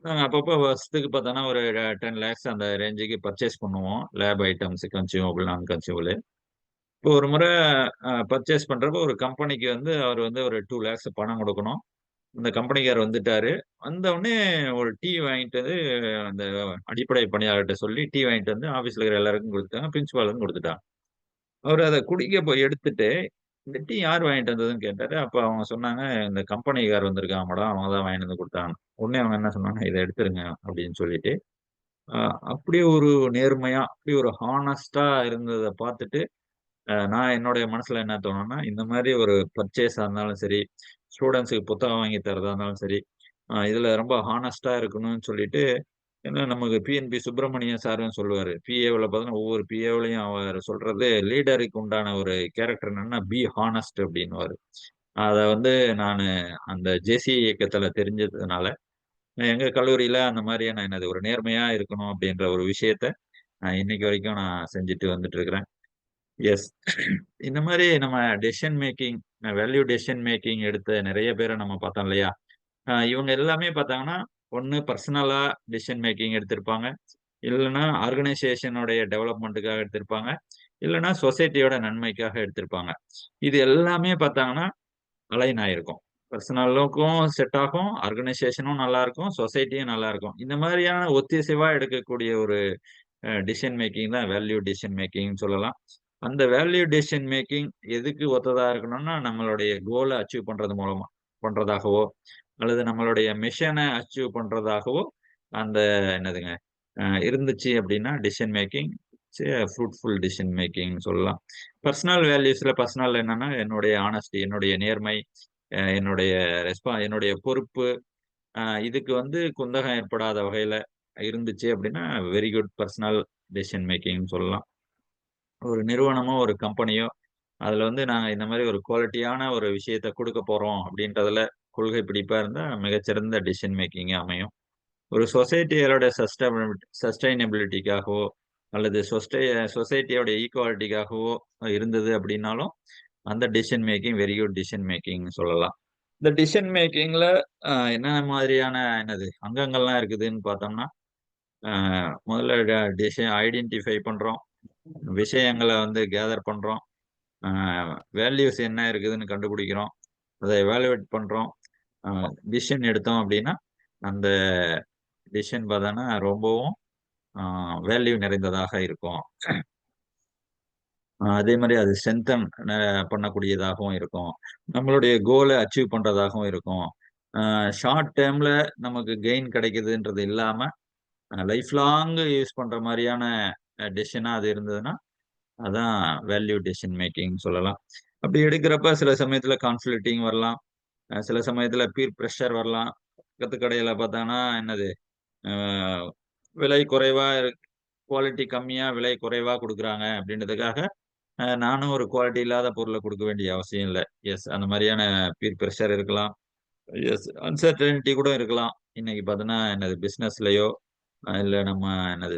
நாங்க அப்பப்போ வருஷத்துக்கு பார்த்தோன்னா ஒரு 10 லேக்ஸ் அந்த ரேஞ்சுக்கு பர்ச்சேஸ் பண்ணுவோம். லேப் ஐட்டம்ஸ் கன்சியூமபிள், நான் கன்சியூமபிள். இப்போ ஒரு முறை பர்ச்சேஸ் பண்றப்போ ஒரு கம்பெனிக்கு வந்து அவர் வந்து ஒரு 2 லேக்ஸ் பணம் குடுக்கணும். அந்த கம்பெனிக்காரர் வந்துட்டாரு. வந்தவுடனே ஒரு டீ வாங்கிட்டு வந்து அந்த அடிப்படை பணியாளர்ட்ட சொல்லி டீ வாங்கிட்டு வந்து ஆஃபீஸ்ல இருக்கிற எல்லாருக்கும் குடுத்தாங்க. பிரின்சிபாலுக்கும் குடுத்துட்டாங்க. அவரு அத குடிக்க போய் எடுத்துட்டு, "இந்த டீ யார் வாங்கிட்டு வந்ததுன்னு?" கேட்டாரு. அப்ப அவங்க சொன்னாங்க, "இந்த கம்பெனிக்காரர் வந்திருக்காங்க மேடம். அவங்க தான் வாங்கிட்டு வந்து குடுத்தாங்கன்னு." உடனே அவங்க என்ன சொன்னாங்க, "இத எடுத்துருங்க" அப்படின்னு சொல்லிட்டு, அ அப்படி ஒரு நேர்மையா, அப்படி ஒரு ஹானஸ்ட்டா இருந்தத பார்த்துட்டு, நான் என்னுடைய மனசுல என்ன தோணும்னா, இந்த மாரி ஒரு பர்ச்சேஸா இருந்தாலும் சரி, ஸ்டூடண்ட்ஸ்க்கு புத்தகம் வாங்கி தர்றதா இருந்தாலும் சரி, இதுல ரொம்ப ஹானஸ்ட்டா இருக்கணும்னு சொல்லிட்டு, ஏன்னா நமக்கு பிஎன்பி சுப்பிரமணியம் சாரும் சொல்லுவாரு. பிஏஓல பார்த்தீங்கன்னா, ஒவ்வொரு பிஏஓலயும் அவர் சொல்றது லீடருக்கு உண்டான ஒரு கேரக்டர் என்னன்னா, பி ஹானஸ்ட் அப்டின்னுவாரு. அத வந்து நானு அந்த ஜேசி இயக்கத்துல தெரிஞ்சதுனால, எங்க கல்லூரியில அந்த மாரியான என்னது ஒரு நேர்மையா இருக்கணும் அப்டின்ற ஒரு விஷயத்த, இன்னைக்கு வரைக்கும் நான் செஞ்சுட்டு வந்துட்டு இருக்கிறேன். எஸ். இந்த மாரி நம்ம decision making, value decision making எடுத்த நெறைய பேர நம்ம பார்த்தோம் இல்லையா? இவங்க எல்லாமே பார்த்தாங்கன்னா, ஒண்ணு பர்சனலா டெசிஷன் மேக்கிங் எடுத்திருப்பாங்க. இல்லன்னா ஆர்கனைசேஷனுடைய டெவலப்மென்ட்டுக்காக எடுத்திருப்பாங்க. இல்லன்னா சொசைட்டியோட நன்மைக்காக எடுத்திருப்பாங்க. இது எல்லாமே பார்த்தாங்கன்னா, அலைன் ஆயிருக்கும். பர்சனலுக்கும் செட் ஆகும். ஆர்கனைசேஷனும் நல்லா இருக்கும். சொசைட்டியும் நல்லா இருக்கும். இந்த மாரியான ஒத்திசைவா எடுக்கக்கூடிய ஒரு டிசிஷன் மேக்கிங் தான் வேல்யூ டிசிஷன் மேக்கிங்ன்னு சொல்லலாம். அந்த வேல்யூ டிசிஷன் மேக்கிங் எதுக்கு ஒத்ததா இருக்கணும்னா, நம்மளுடைய கோல அச்சீவ் பண்றது மூலமா பண்றதாகவோ, அல்லது நம்மளுடைய மிஷன அச்சீவ் பண்றதாகவோ, அந்த என்னதுங்க இருந்துச்சு அப்டின்னா டிசிஷன் மேக்கிங் ஃப்ரூட்ஃபுல் டிசிஷன் மேக்கிங்ன்னு சொல்லலாம். பர்சனல் வேல்யூஸ்ல பர்சனல் என்னன்னா, என்னுடைய ஹானஸ்டி, என்னுடைய நேர்மை, என்னுடைய என்னுடைய பொறுப்பு, இதுக்கு வந்து குந்தகம் ஏற்படாத வகையில இருந்துச்சு அப்டின்னா, வெரி குட் பர்சனல் டெசிஷன் மேக்கிங்ன்னு சொல்லலாம். ஒரு நிறுவனமோ, ஒரு கம்பெனியோ அதுல வந்து நாங்க இந்த மாதிரி ஒரு குவாலிட்டியான ஒரு விஷயத்த கொடுக்க போறோம் அப்படின்றதுல கொள்கை பிடிப்பா இருந்தா மிகச்சிறந்த டிசிஷன் மேக்கிங் அமையும். ஒரு சொசைட்டியோட சஸ்டைனபிலிட்டிக்காகவோ அல்லது சொசைட்டியோட ஈக்குவாலிட்டிக்காகவோ இருந்தது அப்படின்னாலும் அந்த decision making very good decision making சொல்லலாம். இந்த டிசிஷன் மேக்கிங்ல என்ன மாதிரியான அங்கங்கள்லாம் இருக்குதுன்னு பார்த்தோம்னா, முதல்ல டிசிஷன் ஐடென்டிஃபை பண்றோம், விஷயங்களை வந்து கேதர் பண்றோம், வேல்யூஸ் என்ன இருக்குதுன்னு கண்டுபிடிக்கிறோம், அதை எவாலுவேட் பண்றோம், டிசிஷன் எடுத்தோம் அப்படின்னா அந்த டிசிஷன் பார்த்தோன்னா ரொம்பவும் வேல்யூ நிறைந்ததாக இருக்கும். அதே மாதிரி அது ஸ்ட்ரென்தன் பண்ணக்கூடியதாகவும் இருக்கும். நம்மளுடைய கோலை அச்சீவ் பண்றதாகவும் இருக்கும். ஷார்ட் டேர்ம்ல நமக்கு கெயின் கிடைக்குதுன்றது இல்லாம லைஃப் லாங் யூஸ் பண்ற மாதிரியான டெசிஷனா அது இருந்ததுன்னா அதான் வேல்யூ டெசிஷன் மேக்கிங் சொல்லலாம். அப்படி எடுக்கிறப்ப சில சமயத்துல கான்ஃப்ளிக்டிங் வரலாம், சில சமயத்துல பீர் ப்ரெஷர் வரலாம். பக்கத்து கடையில பார்த்தாங்கன்னா அஹ், விலை குறைவா குவாலிட்டி கம்மியா விலை குறைவா கொடுக்குறாங்க அப்படின்றதுக்காக நானும் ஒரு குவாலிட்டி இல்லாத பொருளை கொடுக்க வேண்டிய அவசியம் இல்லை. எஸ், அந்த மாதிரியான பீர் ப்ரெஷர் இருக்கலாம். எஸ், அன்சர்டனிட்டி கூட இருக்கலாம். இன்னைக்கு பார்த்தோன்னா பிசினஸ்லயோ இல்ல நம்ம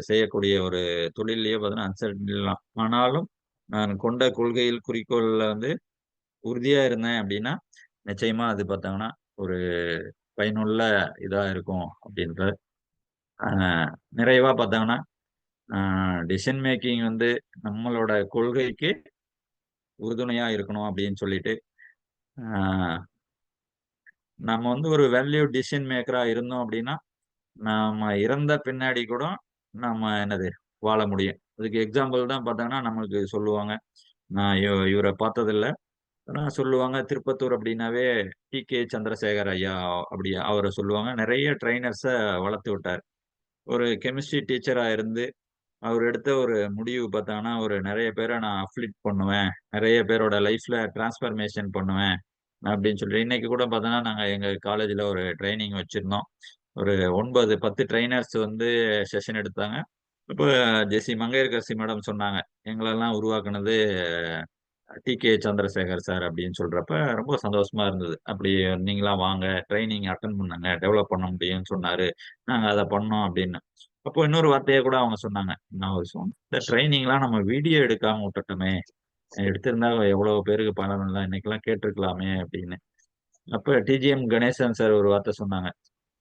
செய்யக்கூடிய ஒரு தொழில்லயோ பார்த்தோன்னா அன்சர்டனிலாம். ஆனாலும் நான் கொண்ட கொள்கையில் குறிக்கோள்ல வந்து உறுதியா இருந்தேன் அப்படின்னா நிச்சயமா அது பார்த்தாங்கன்னா ஒரு பயனுள்ள இதா இருக்கும் அப்படின்ற நிறைவா பார்த்தாங்கன்னா டிசிஷன் மேக்கிங் வந்து நம்மளோட கொள்கைக்கு உறுதுணையா இருக்கணும் அப்படின்னு சொல்லிட்டு ஆஹ் நம்ம வந்து ஒரு வேல்யூ டிசிஷன் மேக்கரா இருந்தோம் அப்படின்னா நாம இறந்த பின்னாடி கூட நம்ம வாழ முடியும். அதுக்கு எக்ஸாம்பிள் தான் பார்த்தாங்கன்னா நம்மளுக்கு சொல்லுவாங்க. நான் இவரை பார்த்ததில்ல. ஆனா சொல்லுவாங்க திருப்பத்தூர் அப்படின்னாவே டி.கே. சந்திரசேகர் ஐயா அப்படி அவரை சொல்லுவாங்க. நிறைய ட்ரைனர்ஸை வளர்த்து விட்டார். ஒரு கெமிஸ்ட்ரி டீச்சரா இருந்து அவர் எடுத்த ஒரு முடிவு பார்த்தாங்கன்னா ஒரு நிறைய பேரை நான் அஃப்ளிட் பண்ணுவேன், நிறைய பேரோட லைஃப்ல டிரான்ஸ்ஃபர்மேஷன் பண்ணுவேன் அப்படின்னு சொல்லி இன்னைக்கு கூட பார்த்தோன்னா நாங்கள் எங்கள் காலேஜில் ஒரு ட்ரைனிங் வச்சிருந்தோம். ஒரு 9 10 ட்ரைனர்ஸ் வந்து செஷன் எடுத்தாங்க. இப்போ ஜெசி மங்கையர்கரசி மேடம் சொன்னாங்க, எங்களெல்லாம் உருவாக்குனது டி.கே. சந்திரசேகர் சார் அப்படின்னு சொல்றப்ப ரொம்ப சந்தோஷமா இருந்தது. அப்படி நீங்களாம் வாங்க ட்ரைனிங் அட்டன் பண்ணுங்க, டெவலப் பண்ண முடியும்னு சொன்னாரு. நாங்க அதை பண்ணோம் அப்படின்னு. அப்போ இன்னொரு வார்த்தையை கூட அவங்க சொன்னாங்க. நான் ஒரு இந்த ட்ரைனிங்லாம் நம்ம வீடியோ எடுக்காம விட்டுட்டோமே, எடுத்திருந்தா எவ்வளவு பேருக்கு பலன் இன்னைக்கெல்லாம் கேட்டிருக்கலாமே அப்படின்னு. அப்ப டிஜிஎம் கணேசன் சார் ஒரு வார்த்தை சொன்னாங்க.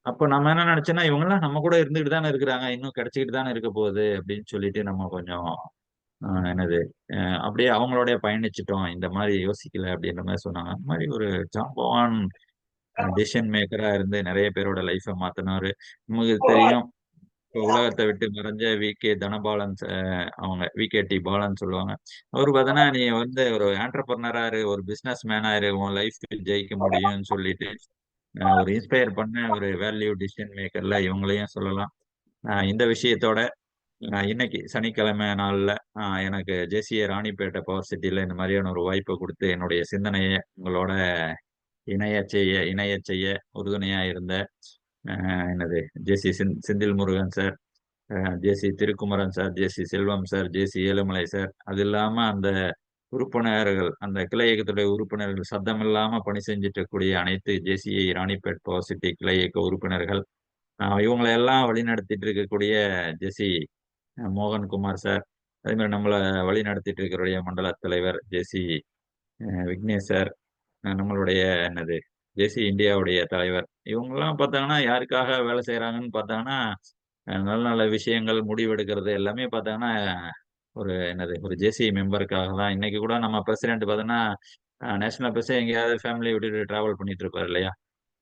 அப்ப நம்ம என்ன நினைச்சோன்னா இவங்கெல்லாம் நம்ம கூட இருந்துகிட்டு தானே இருக்கிறாங்க, இன்னும் கிடைச்சிக்கிட்டு தானே இருக்க போகுது அப்படின்னு சொல்லிட்டு நம்ம கொஞ்சம் ஆஹ் என்னது அப்படியே அவங்களோடய பயணிச்சிட்டோம், இந்த மாதிரி யோசிக்கல அப்படின்ற மாதிரி சொன்னாங்க. அந்த மாதிரி ஒரு ஜாம்பவான் டிசிஷன் மேக்கரா இருந்து நிறைய பேரோட லைஃபை மாத்தினாரு. நமக்கு தெரியும், இப்போ உலகத்தை விட்டு மறைஞ்ச வி.கே. தனபாலன் அவங்க வி.கே.டி. பாலன் சொல்லுவாங்க. அவரு பார்த்தோன்னா நீ வந்து ஒரு ஆண்டர்பிரனரா இரு, ஒரு பிசினஸ் மேனா இரு, உன் லைஃப் ஜெயிக்க முடியும்னு சொல்லிட்டு ஒரு இன்ஸ்பயர் பண்ண ஒரு வேல்யூ டிசிஷன் மேக்கர்ல இவங்களையும் சொல்லலாம். இந்த விஷயத்தோட இன்னைக்கு சனிக்கிழமை நாள்ல எனக்கு ஜேசிஏ ராணிப்பேட்டை பவர் சிட்டில இந்த மாதிரியான ஒரு வாய்ப்பை கொடுத்து என்னுடைய சிந்தனையை உங்களோட இணைய செய்ய உறுதுணையா இருந்த ஜேசி செந்தில் முருகன் சார், ஜேசி திருக்குமரன் சார், ஜேசி செல்வம் சார், ஜேசி ஏழுமலை சார், அது இல்லாம அந்த உறுப்பினர்கள், அந்த கிளை இயக்கத்துடைய உறுப்பினர்கள், சத்தம் இல்லாம பணி செஞ்சுட்டு இருக்கக்கூடிய அனைத்து ஜேசிஐ ராணிப்பேட் பவர் சிட்டி கிளை இயக்க உறுப்பினர்கள், இவங்களை எல்லாம் வழிநடத்திட்டு இருக்கக்கூடிய ஜேசி மோகன்குமார் சார், அதே மாதிரி நம்மளை வழி நடத்திட்டு இருக்கிற மண்டல தலைவர் ஜேசி விக்னேஷ் சார், நம்மளுடைய ஜேசி இந்தியாவுடைய தலைவர், இவங்கெல்லாம் பார்த்தாங்கன்னா யாருக்காக வேலை செய்யறாங்கன்னு பார்த்தாங்கன்னா நல்ல நல்ல விஷயங்கள் முடிவெடுக்கிறது எல்லாமே பார்த்தாங்கன்னா ஒரு ஒரு ஜேசி மெம்பருக்காக தான். இன்னைக்கு கூட நம்ம பிரசிடென்ட் பார்த்தோன்னா நேஷனல் பஸ்ஸே எங்கேயாவது ஃபேமிலியை விட்டுட்டு டிராவல் பண்ணிட்டு இருப்பார் இல்லையா,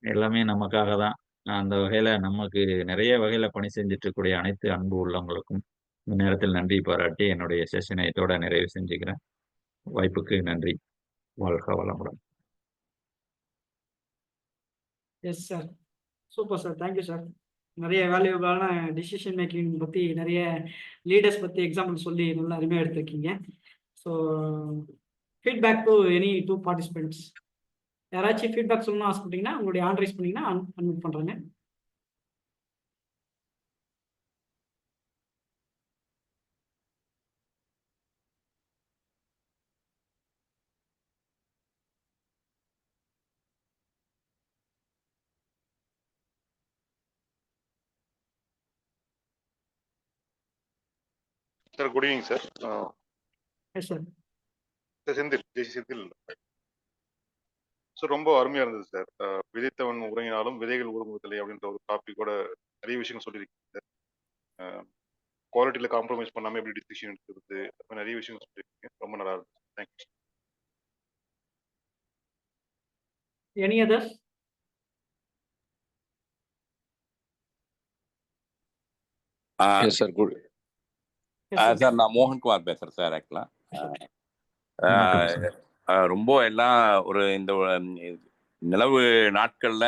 எல்லாமே நமக்காக தான். அந்த வகையில நமக்கு நிறைய வகையில பணி செஞ்சுட்டு இருக்கக்கூடிய அனைத்து அன்பு உள்ளவங்களுக்கும் இந்த நேரத்தில் நன்றி பாராட்டி என்னுடைய செஷனை இதோட நிறைவு செஞ்சுக்கிறேன். வாய்ப்புக்கு நன்றி. வாழ்க வளமுடன்.
Yes sir, super sir, thank you sir. நிறைய வேல்யூபிளான டிசிஷன் மேக்கிங் பற்றி, நிறைய லீடர்ஸ் பற்றி எக்ஸாம்பிள் சொல்லி நல்லா அருமையாக எடுத்திருக்கீங்க. So feedback to any 2 participants. யாராச்சும் ஃபீட்பேக் சொல்லணும்னு ஆசைப்பட்டீங்கன்னா உங்களுடைய ஹேண்ட் ரைஸ் பண்ணிங்கன்னா அன்மியூட் பண்ணுறேங்க.
Sir good evening sir.
Yes sir.
Senthil Jai Senthil sir. ரொம்ப அருமையா இருந்தது சார். விதைத்தவன் உறங்கினாலும் விதைகள் உறங்குவதில்லை அப்படின்ற ஒரு டாபிக்கோட நிறைய விஷயங்கள் சொல்லியிருக்கீங்க சார். குவாலிட்டியில் காம்ப்ரமைஸ் பண்ணாமல் எப்படி டிசிஷன் எடுக்கிறது, நிறைய விஷயங்கள் சொல்லியிருக்கீங்க. ரொம்ப நல்லா இருந்துச்சு. Thank you.
Any others?
Yes sir good.
Sir நான் மோகன்குமார் பேசுறேன் சார். ஆக்சுவலா ரொம்ப எல்லாம் ஒரு இந்த நிலவு நாட்கள்ல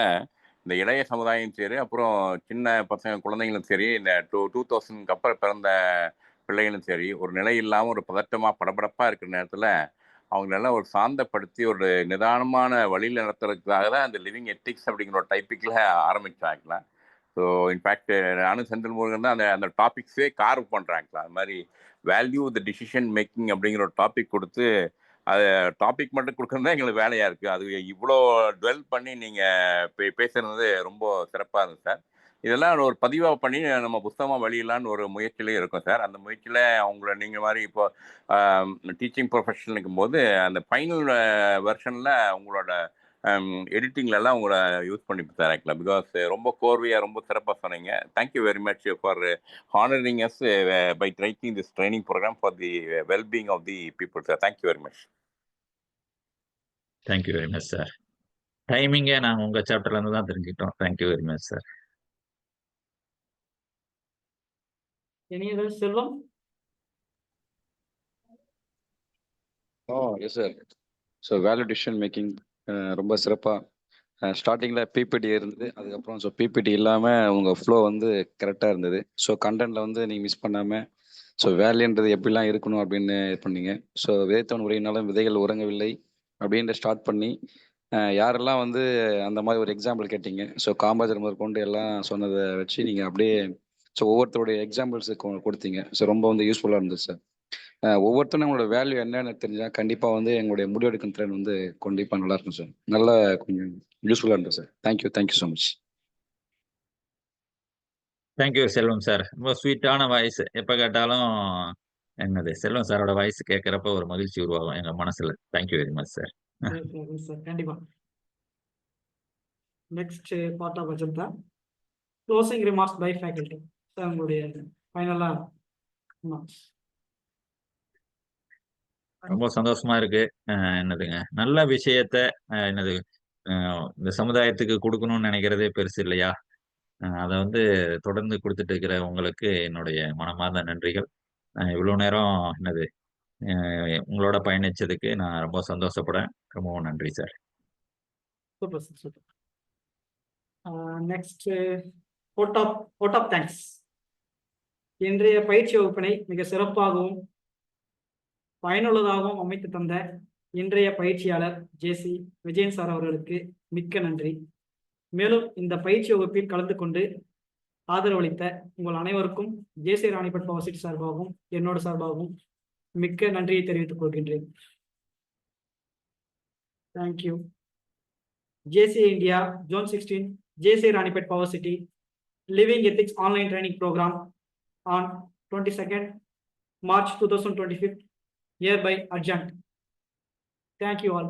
இந்த இளைய சமுதாயம் சரி, அப்புறம் சின்ன பசங்க குழந்தைங்களும் சரி, இந்த 2000 அப்புறம் பிறந்த பிள்ளைகளும் சரி, ஒரு நிலை இல்லாமல் ஒரு பதட்டமா படபடப்பா இருக்கிற நேரத்துல அவங்களெல்லாம் ஒரு சாந்தப்படுத்தி ஒரு நிதானமான வழியில் நடத்துறதுக்காக தான் இந்த லிவிங் எத்திக்ஸ் அப்படிங்கிற ஒரு டைப்பிக்கில் ஆரம்பிச்சாங்களா. ஸோ இன்ஃபேக்ட் நானும் செந்தில் முருகன் தான் அந்த டாபிக்ஸே கார்வ் பண்ணுறாங்களா. அது மாதிரி வேல்யூ த டிசிஷன் மேக்கிங் அப்படிங்கிற ஒரு டாபிக் கொடுத்து அது டாபிக் மட்டும் கொடுக்குறது தான் எங்களுக்கு வேலையாக இருக்குது. அது இவ்வளோ டுவெல் பண்ணி நீங்கள் பேசுறது ரொம்ப சிறப்பாக இருந்துச்சு சார். இதெல்லாம் ஒரு பதிவாக பண்ணி நம்ம புத்தகமாக வெளியிடலான்னு ஒரு முயற்சியிலே இருக்கும் சார். அந்த முயற்சியில் அவங்கள நீங்கள் மாதிரி இப்போ டீச்சிங் ப்ரொஃபஷனுக்கும் போது அந்த ஃபைனல் வெர்ஷனில் உங்களோட எடிட்டிங்லலாம் உங்களை யூஸ் பண்ணி சார் ஆக்சுவலாக. பிகாஸ் ரொம்ப கோர்வையாக ரொம்ப சிறப்பாக சொன்னீங்க. Thank you very much for honouring us by writing this training programme for the wellbeing of the people sir. Thank you very much.
Thank you very much sir. டைமிங்கே நாங்கள் உங்கள் சாப்டர்லேருந்து தான் தெரிஞ்சுக்கிட்டோம். Thank you very much sir.
Any others? Selvam?
Yes sir. So value decision making ரொம்ப சிறப்பாக ஸ்டார்டிங்கில் PPT இருந்தது. அதுக்கப்புறம் ஸோ பிபிடி இல்லாமல் உங்கள் ஃப்ளோ வந்து கரெக்டாக இருந்தது. ஸோ கண்டென்ட்டில் வந்து நீங்கள் மிஸ் பண்ணாமல் ஸோ வேல்யூன்றது எப்படிலாம் இருக்கணும் அப்படின்னு இது பண்ணீங்க. ஸோ விதைத்தவன் உரையினாலும் விதைகள் உறங்கவில்லை அப்படின்ற ஸ்டார்ட் பண்ணி யாரெல்லாம் வந்து அந்த மாதிரி ஒரு எக்ஸாம்பிள் கேட்டீங்க. ஸோ காமராஜர் முதற்கொண்டு எல்லாம் சொன்னதை வச்சு நீங்கள் அப்படியே ஸோ ஒவ்வொருத்தருடைய எக்ஸாம்பிள்ஸு கொடுத்தீங்க. ஸோ ரொம்ப வந்து யூஸ்ஃபுல்லாக இருந்தது சார். ஒவ்வொருத்தரும் நம்மளோட வேல்யூ என்னன்னு தெரிஞ்சால் கண்டிப்பாக வந்து எங்களுடைய முடிவெடுக்கும் திறன் வந்து கண்டிப்பாக நல்லா இருக்கும் சார். நல்லா கொஞ்சம் யூஸ்ஃபுல்லாக இருந்தது சார். Thank you so much.
Thank you Selvam sir. ரொம்ப ஸ்வீட்டான வாய்ஸ். எப்போ கேட்டாலும் என்னது செல்வம் சாரோட வாய்ஸ் கேட்குறப்ப ஒரு மகிழ்ச்சி உருவாகும் எங்கள் மனசில். Thank you very much sir.
Sir கண்டிப்பா. Next part of agenda closing remarks by faculty sir. உங்களுடைய ஃபைனலாக ரிமார்க்ஸ்.
ரொம்ப சந்தோஷமா இருக்கு. என்னதுங்க நல்ல விஷயத்த என்னது இந்த சமுதாயத்துக்கு கொடுக்கணும்னு நினைக்கிறதே பெருசு இல்லையா. அதை வந்து தொடர்ந்து கொடுத்துட்டு இருக்கிற உங்களுக்கு என்னுடைய மனமார்ந்த நன்றிகள். இவ்வளோ நேரம் என்னது உங்களோட பயணிச்சதுக்கு நான் ரொம்ப சந்தோஷப்படுறேன். ரொம்பவும் நன்றி sir.
Super sir, super. Next vote of thanks. இன்றைய பயிற்சி வகுப்பினை மிக சிறப்பாகவும் பயனுள்ளதாகவும் அமைத்து தந்த இன்றைய பயிற்சியாளர் ஜேசி விஜயன் சார் அவர்களுக்கு மிக்க நன்றி. மேலும் இந்த பயிற்சி வகுப்பில் கலந்து கொண்டு ஆதரவளித்த உங்கள் அனைவருக்கும் ஜேசி ராணிப்பட் பவர் சிட்டி சார்பாகவும் என்னோட சார்பாகவும் மிக்க நன்றியை தெரிவித்துக் கொள்கின்றேன். Thank you. JC India Zone 16 JC Ranipet power city Living Ethics Online Training Program on 22nd March 2025 hereby adjourned. Thank you all.